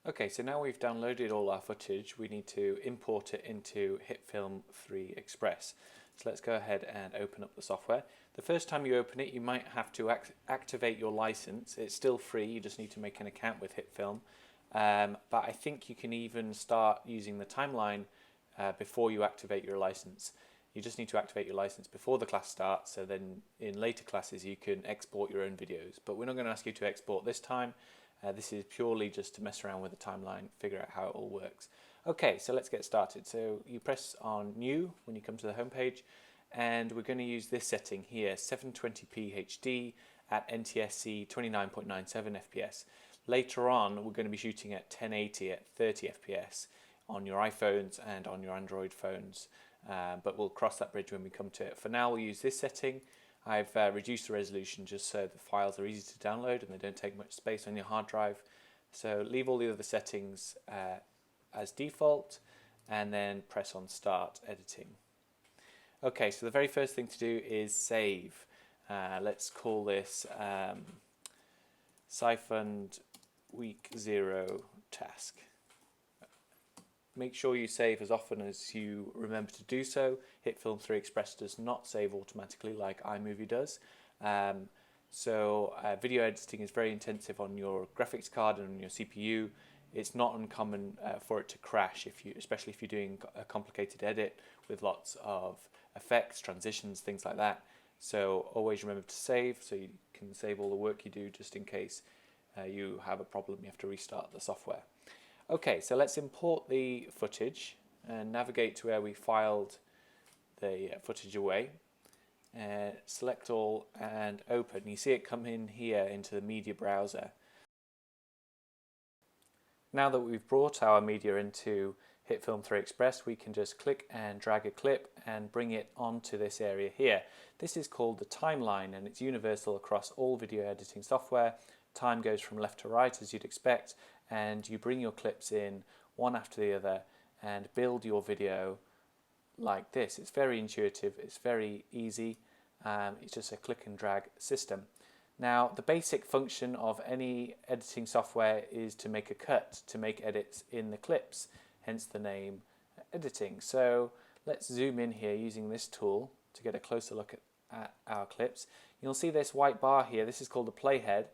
Okay, so now we've downloaded all our footage, we need to import it into HitFilm 3 Express. So let's go ahead and open up the software. The first time you open it, you might have to activate your license. It's still free, you just need to make an account with HitFilm. But I think you can even start using the timeline before you activate your license. You just need to activate your license before the class starts, so then in later classes you can export your own videos. But we're not going to ask you to export this time. This is purely just to mess around with the timeline, figure out how it all works. Okay, so let's get started. So you press on New when you come to the home page, and we're going to use this setting here, 720p HD at NTSC 29.97 FPS. Later on, we're going to be shooting at 1080 at 30 FPS on your iPhones and on your Android phones, but we'll cross that bridge when we come to it. For now, we'll use this setting. I've reduced the resolution just so the files are easy to download and they don't take much space on your hard drive. So leave all the other settings as default and then press on Start Editing. Okay, so the very first thing to do is save. Let's call this Siphoned Week 0 task. Make sure you save as often as you remember to do so. HitFilm 3 Express does not save automatically like iMovie does. Video editing is very intensive on your graphics card and on your CPU. It's not uncommon for it to crash, especially if you're doing a complicated edit with lots of effects, transitions, things like that. So always remember to save so you can save all the work you do just in case you have a problem, you have to restart the software. Okay, so let's import the footage and navigate to where we filed the footage away. Select all and open. You see it come in here into the media browser. Now that we've brought our media into HitFilm 3 Express, we can just click and drag a clip and bring it onto this area here. This is called the timeline and it's universal across all video editing software. Time goes from left to right as you'd expect, and you bring your clips in one after the other and build your video like this. It's very intuitive, it's very easy, it's just a click and drag system. Now the basic function of any editing software is to make a cut, to make edits in the clips, hence the name editing. So let's zoom in here using this tool to get a closer look at our clips. You'll see this white bar here, this is called the playhead,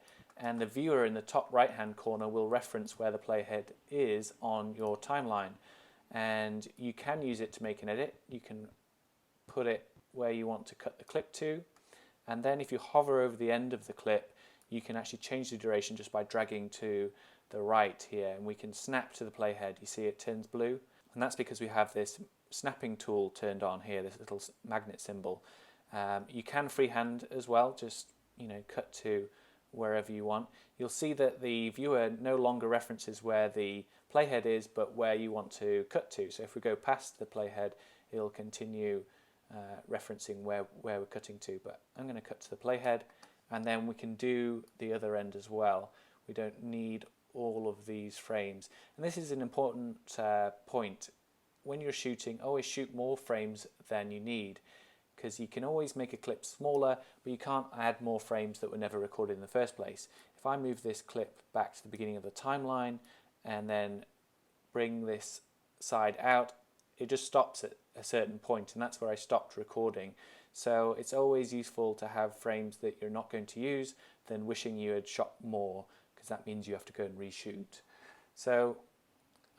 and the viewer in the top right hand corner will reference where the playhead is on your timeline, and you can use it to make an edit. You can put it where you want to cut the clip to, and then if you hover over the end of the clip you can actually change the duration just by dragging to the right here, and we can snap to the playhead. You see it turns blue, and that's because we have this snapping tool turned on here, this little magnet symbol. You can freehand as well, just cut to wherever you want. You'll see that the viewer no longer references where the playhead is but where you want to cut to. So if we go past the playhead it'll continue referencing where we're cutting to, but I'm going to cut to the playhead and then we can do the other end as well. We don't need all of these frames, and this is an important point. When you're shooting, always shoot more frames than you need, because you can always make a clip smaller, but you can't add more frames that were never recorded in the first place. If I move this clip back to the beginning of the timeline and then bring this side out, it just stops at a certain point, and that's where I stopped recording. So it's always useful to have frames that you're not going to use than wishing you had shot more, because that means you have to go and reshoot. So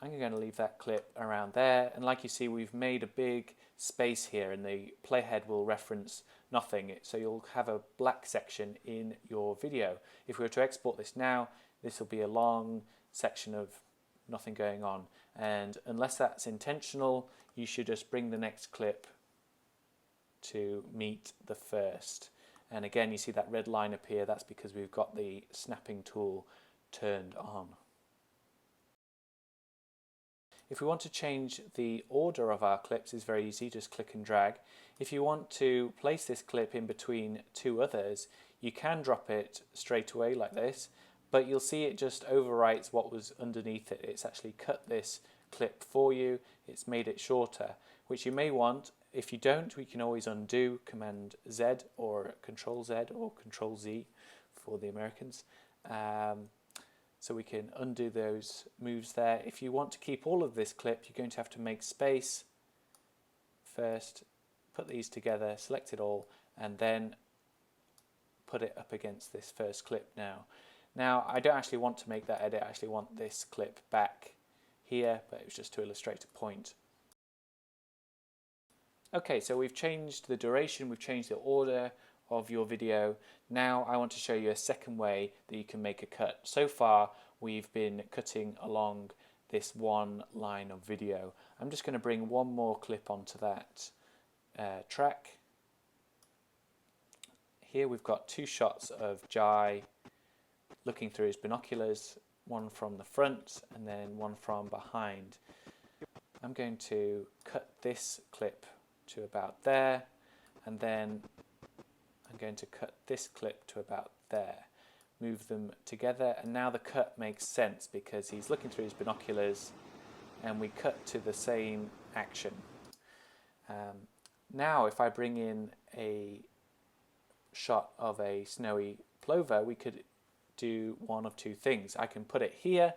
I'm going to leave that clip around there, and like you see we've made a big space here and the playhead will reference nothing, so you'll have a black section in your video. If we were to export this now, this will be a long section of nothing going on, and unless that's intentional you should just bring the next clip to meet the first. And again you see that red line appear, that's because we've got the snapping tool turned on. If we want to change the order of our clips, it's very easy, just click and drag. If you want to place this clip in between two others, you can drop it straight away like this, but you'll see it just overwrites what was underneath it. It's actually cut this clip for you, it's made it shorter, which you may want. If you don't, we can always undo, Command Z or Control Z or Control Z for the Americans. So we can undo those moves there. If you want to keep all of this clip, you're going to have to make space first, put these together, select it all, and then put it up against this first clip now. Now, I don't actually want to make that edit, I actually want this clip back here, but it was just to illustrate a point. Okay, so we've changed the duration, we've changed the order of your video. Now I want to show you a second way that you can make a cut. So far we've been cutting along this one line of video. I'm just going to bring one more clip onto that track. Here we've got two shots of Jai looking through his binoculars, one from the front and then one from behind. I'm going to cut this clip to about there, and then I'm going to cut this clip to about there. Move them together, and now the cut makes sense because he's looking through his binoculars and we cut to the same action. Now if I bring in a shot of a snowy plover, we could do one of two things. I can put it here,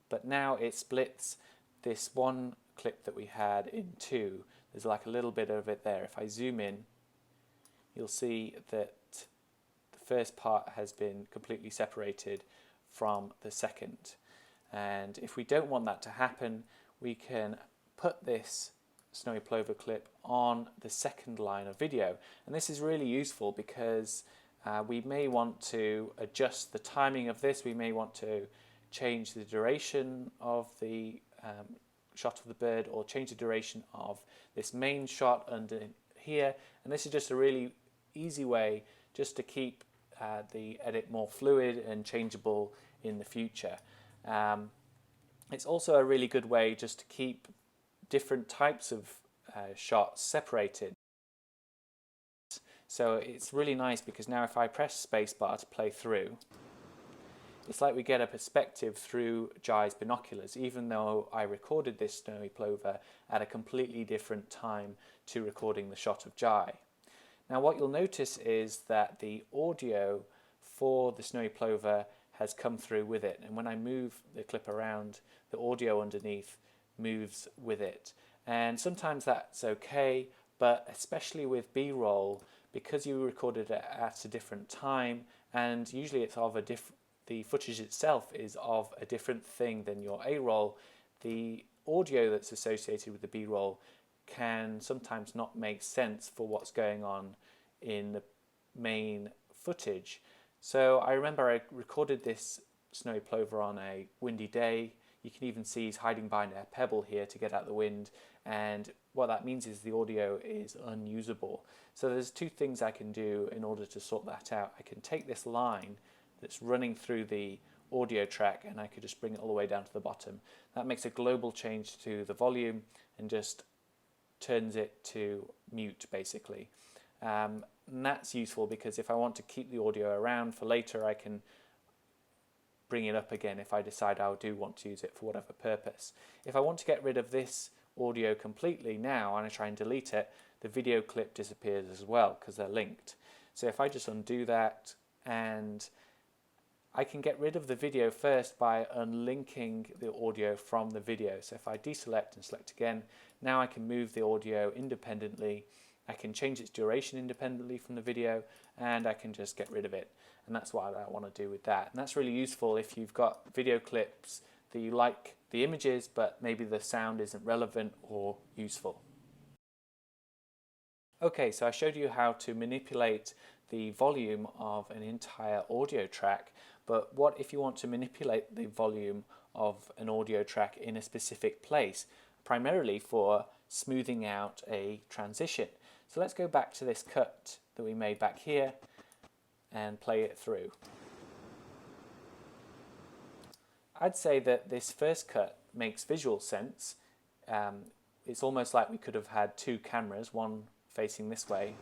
but now it splits this one clip that we had in two. There's like a little bit of it there. If I zoom in, you'll see that the first part has been completely separated from the second. And if we don't want that to happen, we can put this snowy plover clip on the second line of video. And this is really useful because we may want to adjust the timing of this, we may want to change the duration of the shot of the bird, or change the duration of this main shot under here. And this is just a really easy way just to keep the edit more fluid and changeable in the future. It's also a really good way just to keep different types of shots separated. So it's really nice because now if I press spacebar to play through, it's like we get a perspective through Jai's binoculars, even though I recorded this snowy plover at a completely different time to recording the shot of Jai. Now what you'll notice is that the audio for the snowy plover has come through with it, and when I move the clip around, the audio underneath moves with it. And sometimes that's okay, but especially with B-roll, because you recorded it at a different time, and usually it's of a the footage itself is of a different thing than your A-roll, the audio that's associated with the B-roll can sometimes not make sense for what's going on in the main footage. So I remember I recorded this snowy plover on a windy day. You can even see he's hiding behind a pebble here to get out the wind, and what that means is the audio is unusable. So there's two things I can do in order to sort that out. I can take this line that's running through the audio track and I could just bring it all the way down to the bottom. That makes a global change to the volume and just turns it to mute basically. And that's useful because if I want to keep the audio around for later, I can bring it up again if I decide I do want to use it for whatever purpose. If I want to get rid of this audio completely now and I try and delete it, the video clip disappears as well because they're linked. So if I just undo that, and I can get rid of the video first by unlinking the audio from the video. So if I deselect and select again, now I can move the audio independently, I can change its duration independently from the video, and I can just get rid of it. And that's what I want to do with that. And that's really useful if you've got video clips that you like the images, but maybe the sound isn't relevant or useful. Okay, so I showed you how to manipulate the volume of an entire audio track, but what if you want to manipulate the volume of an audio track in a specific place, primarily for smoothing out a transition? So let's go back to this cut that we made back here and play it through. I'd say that this first cut makes visual sense. It's almost like we could have had two cameras, one facing this way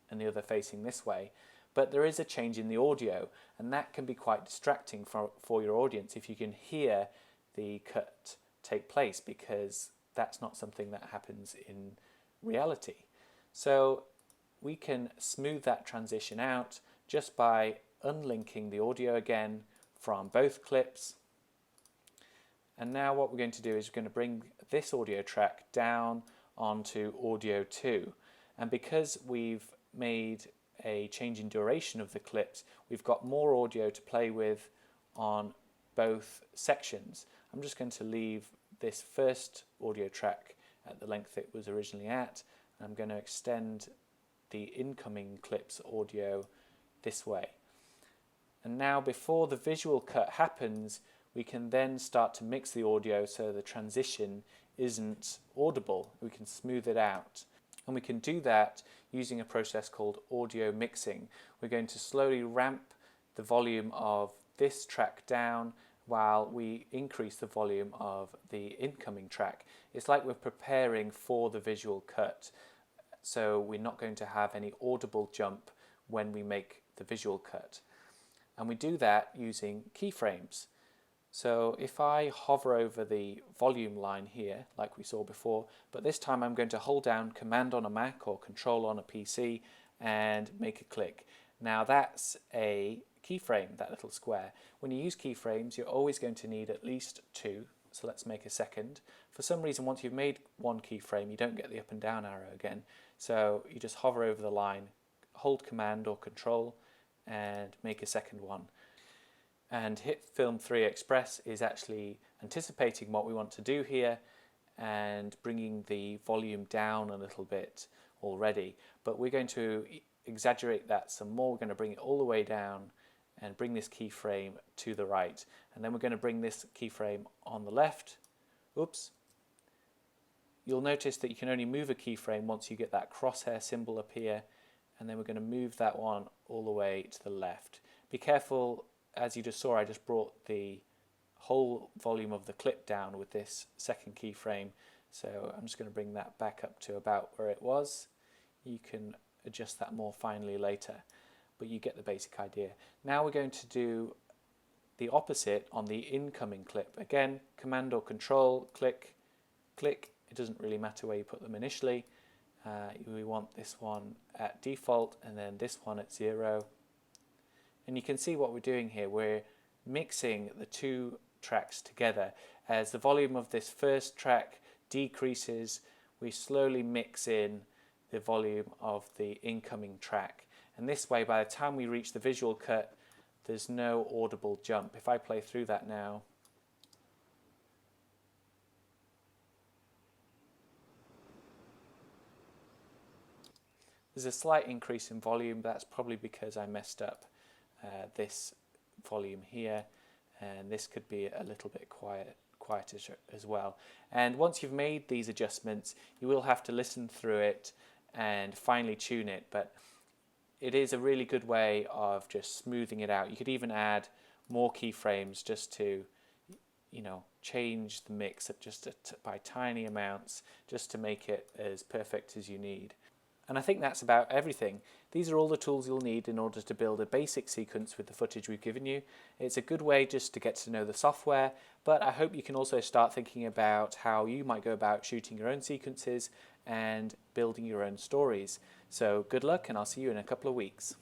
and the other facing this way, but there is a change in the audio, and that can be quite distracting for your audience if you can hear the cut take place, because that's not something that happens in reality. So we can smooth that transition out just by unlinking the audio again from both clips. And now what we're going to do is we're going to bring this audio track down onto audio 2. And because we've made a change in duration of the clips, we've got more audio to play with on both sections. I'm just going to leave this first audio track at the length it was originally at. I'm going to extend the incoming clips audio this way. And now before the visual cut happens, we can then start to mix the audio so the transition isn't audible. We can smooth it out. And we can do that using a process called audio mixing. We're going to slowly ramp the volume of this track down while we increase the volume of the incoming track. It's like we're preparing for the visual cut, so we're not going to have any audible jump when we make the visual cut. And we do that using keyframes. So if I hover over the volume line here, like we saw before, but this time I'm going to hold down Command on a Mac or Control on a PC and make a click. Now that's a keyframe, that little square. When you use keyframes, you're always going to need at least 2. So let's make a second. For some reason, once you've made one keyframe, you don't get the up and down arrow again. So you just hover over the line, hold Command or Control, and make a second one. And HitFilm 3 Express is actually anticipating what we want to do here and bringing the volume down a little bit already. But we're going to exaggerate that some more. We're going to bring it all the way down and bring this keyframe to the right. And then we're going to bring this keyframe on the left. Oops. You'll notice that you can only move a keyframe once you get that crosshair symbol up here. And then we're going to move that one all the way to the left. Be careful, as you just saw, I just brought the whole volume of the clip down with this second keyframe. So I'm just going to bring that back up to about where it was. You can adjust that more finely later, but you get the basic idea. Now we're going to do the opposite on the incoming clip. Again, Command or Control, click, click. It doesn't really matter where you put them initially. We want this one at default and then this one at 0. And you can see what we're doing here. We're mixing the two tracks together. As the volume of this first track decreases, we slowly mix in the volume of the incoming track. And this way, by the time we reach the visual cut, there's no audible jump. If I play through that now, there's a slight increase in volume. That's probably because I messed up this volume here, and this could be a little bit quieter as well. And once you've made these adjustments, you will have to listen through it and finely tune it, but it is a really good way of just smoothing it out. You could even add more keyframes just to, change the mix just by tiny amounts, just to make it as perfect as you need. And I think that's about everything. These are all the tools you'll need in order to build a basic sequence with the footage we've given you. It's a good way just to get to know the software, but I hope you can also start thinking about how you might go about shooting your own sequences and building your own stories. So good luck, and I'll see you in a couple of weeks.